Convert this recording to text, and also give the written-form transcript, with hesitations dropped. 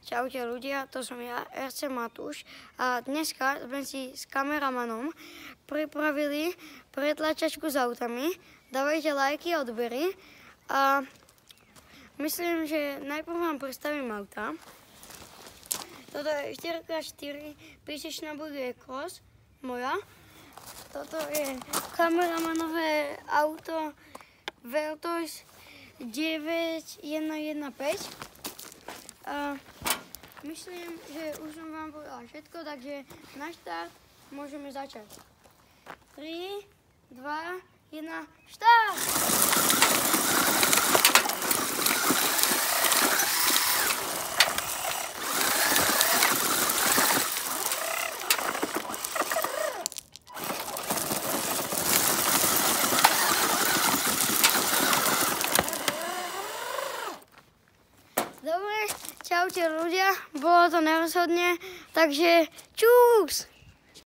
Čaute ľudia, to som ja, RC Matúš a dneska sme si s kameramanom pripravili pretlačačku s autami. Dávajte lajky a odbery a myslím, že najprv vám predstavím auta. Toto je 4x4 písečná Buick Cross, moja. Toto je kameramanové auto Vertoys 9115. Myslím, že už som vám povedala všetko, takže na štart môžeme začať. 3, 2, 1, štart! Dobre, čaute ľudia, bolo to nerozhodne, takže čus!